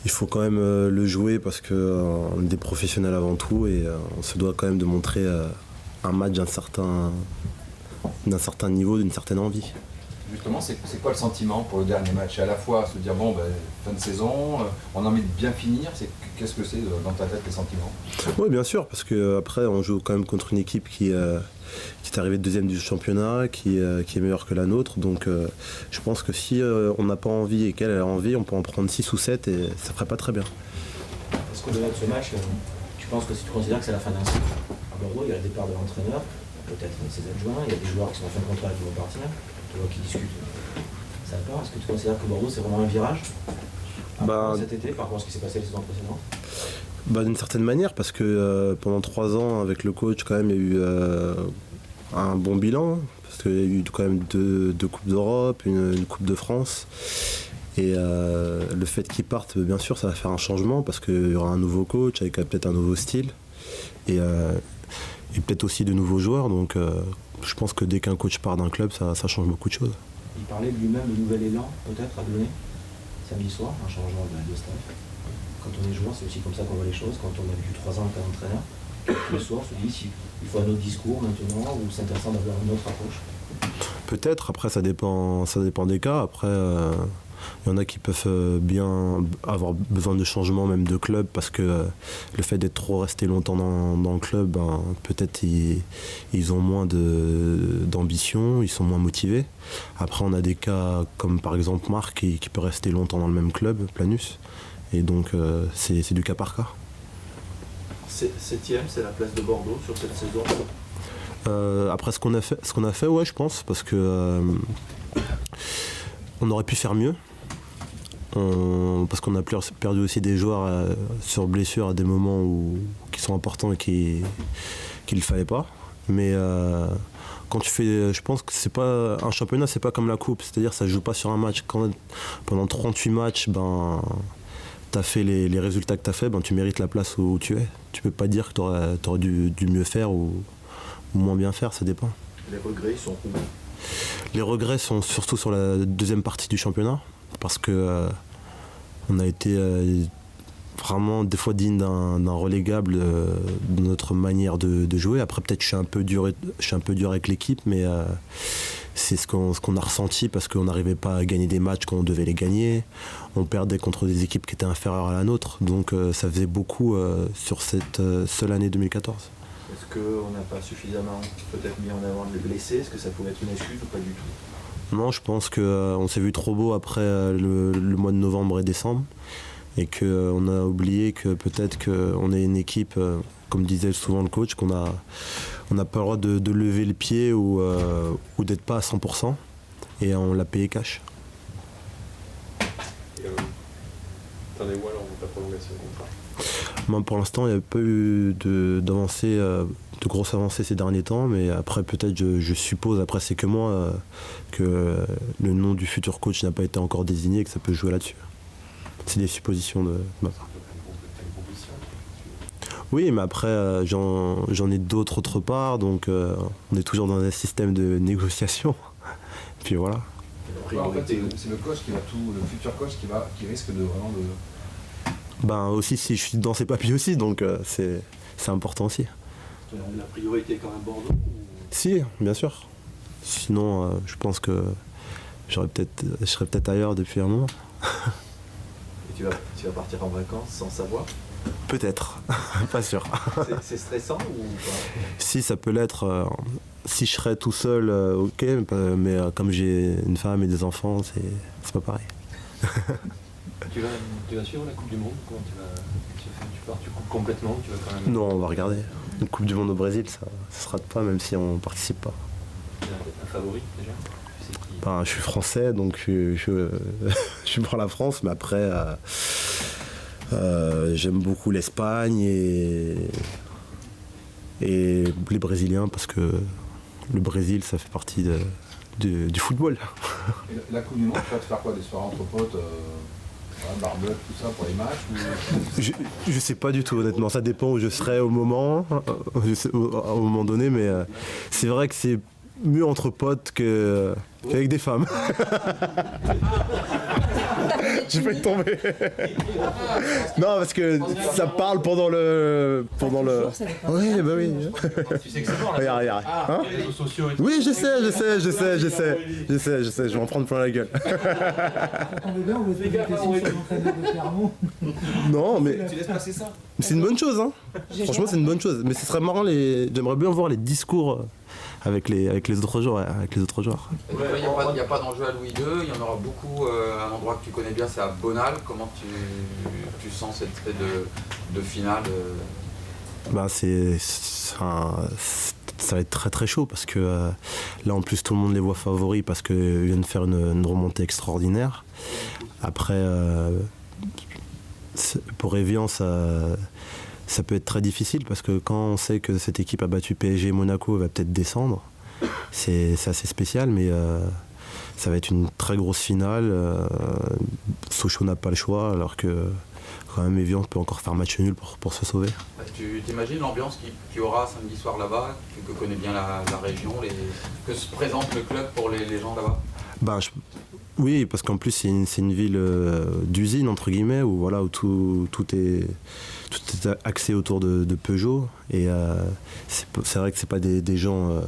il faut quand même le jouer parce qu'on est des professionnels avant tout et on se doit quand même de montrer un match d'un certain niveau, d'une certaine envie. Justement, c'est quoi le sentiment pour le dernier match? À la fois se dire, bon, fin de saison, on a envie de bien finir, qu'est-ce que c'est dans ta tête les sentiments? Oui, bien sûr, parce qu'après, on joue quand même contre une équipe qui est arrivée deuxième du championnat, qui est meilleure que la nôtre. Donc je pense que si on n'a pas envie et qu'elle a envie, on peut en prendre 6 ou 7 et ça ferait pas très bien. Est-ce qu'au-delà de ce match, tu penses que si tu considères que c'est la fin d'un cycle? À Bordeaux, il y a le départ de l'entraîneur, peut-être ses adjoints, il y a des joueurs qui sont en fin de contrat et qui vont partir. Qui discutent. Ça va pas? Est-ce que tu considères que Bordeaux c'est vraiment un virage cet été par rapport à ce qui s'est passé les saisons précédentes? D'une certaine manière, parce que pendant 3 ans avec le coach, quand même, il y a eu un bon bilan, parce qu'il y a eu quand même deux Coupes d'Europe, une Coupe de France. Et le fait qu'il parte, bien sûr, ça va faire un changement, parce qu'il y aura un nouveau coach avec peut-être un nouveau style. Et peut-être aussi de nouveaux joueurs. Donc je pense que dès qu'un coach part d'un club, ça change beaucoup de choses. Il parlait lui-même de nouvel élan, peut-être, à donner samedi soir, un changement de staff. Quand on est joueur, c'est aussi comme ça qu'on voit les choses. Quand on a vécu 3 ans comme entraîneur, le soir, on se dit il faut un autre discours maintenant, ou c'est intéressant d'avoir une autre approche. Peut-être, après ça dépend des cas. Après, il y en a qui peuvent bien avoir besoin de changement, même de club, parce que le fait d'être trop resté longtemps dans le club, peut-être ils ont moins d'ambition, ils sont moins motivés. Après, on a des cas comme par exemple Marc qui peut rester longtemps dans le même club, Planus, et donc c'est du cas par cas. 7e, c'est la place de Bordeaux sur cette saison. Après ce qu'on a fait, ouais, je pense, parce que on aurait pu faire mieux. Parce qu'on a perdu aussi des joueurs sur blessure à des moments qui sont importants et qu'il ne fallait pas. Mais quand tu fais, je pense que c'est pas un championnat, c'est pas comme la coupe, c'est-à-dire ça se joue pas sur un match. Pendant 38 matchs, tu as fait les résultats que tu as fait, tu mérites la place où tu es. Tu peux pas dire que tu aurais dû mieux faire ou moins bien faire, ça dépend. Les regrets sont où? Les regrets sont surtout sur la deuxième partie du championnat, parce que on a été vraiment des fois digne d'un relégable de notre manière de jouer. Après peut-être je suis un peu dur avec l'équipe, mais c'est ce qu'on a ressenti, parce qu'on n'arrivait pas à gagner des matchs quand on devait les gagner. On perdait contre des équipes qui étaient inférieures à la nôtre, donc ça faisait beaucoup sur cette seule année 2014. Est-ce qu'on n'a pas suffisamment peut-être mis en avant les blessés? Est-ce que ça pouvait être une excuse ou pas du tout? Non, je pense qu'on s'est vu trop beau après le mois de novembre et décembre, et qu'on a oublié que peut-être qu'on est une équipe, comme disait souvent le coach, qu'on n'a pas le droit de lever le pied ou d'être pas à 100%, et on l'a payé cash. T'en es où alors de ta prolongation de contrat? Pour l'instant, il n'y a pas eu de grosses avancées ces derniers temps, mais après peut-être, je suppose, après c'est que moi, que le nom du futur coach n'a pas été encore désigné et que ça peut jouer là-dessus. C'est des suppositions de ma part. Oui, mais après j'en ai d'autres autre part, donc on est toujours dans un système de négociation. Puis voilà. En fait, c'est le coach qui va le futur coach qui risque de vraiment de... Aussi, si je suis dans ces papiers aussi, donc c'est important aussi. La priorité est quand même Bordeaux ou... Si, bien sûr. Sinon, je pense que je serais peut-être ailleurs depuis un moment. Et tu vas partir en vacances sans savoir? Peut-être, pas sûr. C'est stressant ou pas? Si, ça peut l'être. Si je serais tout seul, ok, mais comme j'ai une femme et des enfants, c'est pas pareil. Tu vas suivre la Coupe du Monde? Comment tu coupes complètement? Tu vas quand même... Non, on va regarder. Une Coupe du Monde au Brésil, ça se rate pas, même si on participe pas. Un favori déjà? Je suis français, donc je suis pour la France, mais après j'aime beaucoup l'Espagne et les Brésiliens, parce que le Brésil, ça fait partie du football. Et la Coupe du Monde, tu vas te faire quoi? Des soirées entre potes, barbecue, tout ça pour les matchs ou... Je sais pas du tout, honnêtement. Ça dépend où je serai au moment donné, mais c'est vrai que c'est mieux entre potes qu'avec des femmes. T'as fait des J'ai failli tomber. Non, parce que ça parle pendant le. Oui, bah oui. Tu sais que c'est mort là. Regarde. Hein Les réseaux sociaux et tout. Oui, je sais, je vais m'en prendre plein la gueule. On veut bien, on veut se poser des questions sur l'entraîneur de Clermont. Non, mais Tu laisses passer ça? c'est une bonne chose, hein. Franchement, c'est une bonne chose. Mais ce serait marrant, j'aimerais bien voir les discours avec les autres joueurs. Il n'y a pas d'enjeu à Louis II, il y en aura beaucoup à un endroit que tu connais bien, c'est à Bonal. Comment tu sens cette espèce de finale Bah, ça va être très très chaud parce que là en plus tout le monde les voit favoris parce qu'ils viennent faire une remontée extraordinaire. Après, pour Evian, ça peut être très difficile parce que quand on sait que cette équipe a battu PSG et Monaco, elle va peut-être descendre. C'est assez spécial, mais ça va être une très grosse finale. Sochaux n'a pas le choix, alors que quand même Evian peut encore faire match nul pour se sauver. Tu t'imagines l'ambiance qu'il y aura samedi soir là-bas, que connaît bien la région, que se présente le club pour les gens là-bas? Oui, parce qu'en plus c'est une ville d'usine entre guillemets où tout est axé autour de Peugeot et c'est vrai que c'est pas des gens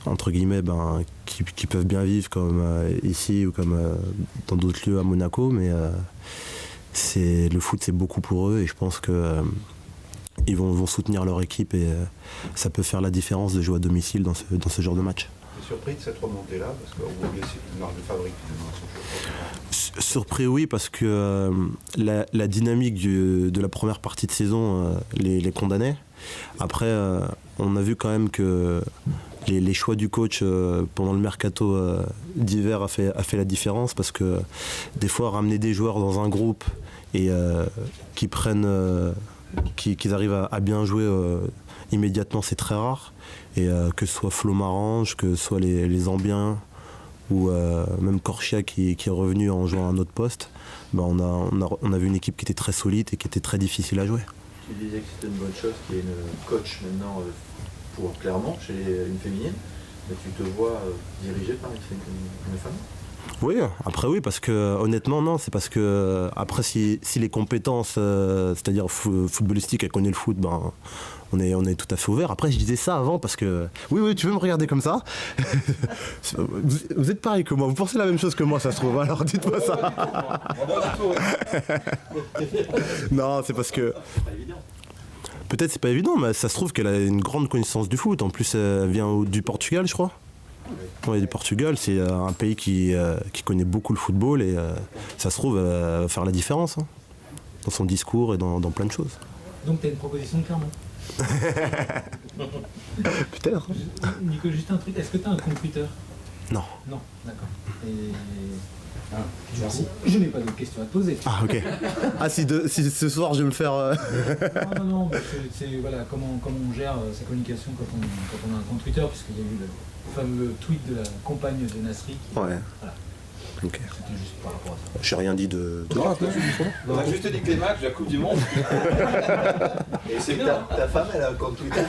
entre guillemets qui peuvent bien vivre comme ici ou comme dans d'autres lieux à Monaco, mais le foot c'est beaucoup pour eux et je pense que ils vont soutenir leur équipe et ça peut faire la différence de jouer à domicile dans ce genre de match. Surpris de cette remontée-là, parce qu'on vous laisse une marque de fabrique finalement. Surpris, oui, parce que la dynamique de la première partie de saison les condamnait. Après, on a vu quand même que les choix du coach pendant le mercato d'hiver a fait la différence, parce que des fois, ramener des joueurs dans un groupe et qu'ils arrivent à bien jouer immédiatement, c'est très rare. Et que ce soit Flo Marange, que ce soit les Zambiens ou même Corchia qui est revenu en jouant à un autre poste, on a vu une équipe qui était très solide et qui était très difficile à jouer. Tu disais que c'était une bonne chose qu'il y ait une coach maintenant pour Clermont, chez une féminine, mais tu te vois dirigé par une femme? Oui, après oui, parce que honnêtement non, c'est parce que après si les compétences, c'est-à-dire footballistiques, elle connaît le foot, on est tout à fait ouvert. Après je disais ça avant parce que oui, tu veux me regarder comme ça. Vous êtes pareil que moi, vous pensez la même chose que moi, ça se trouve, alors dites-moi ça. Non, c'est parce que peut-être c'est pas évident, mais ça se trouve qu'elle a une grande connaissance du foot. En plus elle vient du Portugal, je crois. Oui, du Portugal, c'est un pays qui connaît beaucoup le football et ça se trouve, elle va faire la différence dans son discours et dans plein de choses. Donc tu as une proposition de Clermont? Peut-être. Nico, juste un truc, est-ce que tu as un compte Twitter? Non. Non, d'accord. Et... merci. Je n'ai pas d'autres questions à te poser. Ah ok. Ah si ce soir je vais me faire... Non, c'est voilà, comment on gère sa communication quand on a un compte Twitter, puisqu'il y a eu le fameux tweet de la compagne de Nasri. Ouais. Voilà. Ok. C'était juste par rapport à ça. J'ai rien dit de grave. On a juste dit que les matchs de la Coupe du Monde. Et c'est que ta femme, elle a un compte Twitter.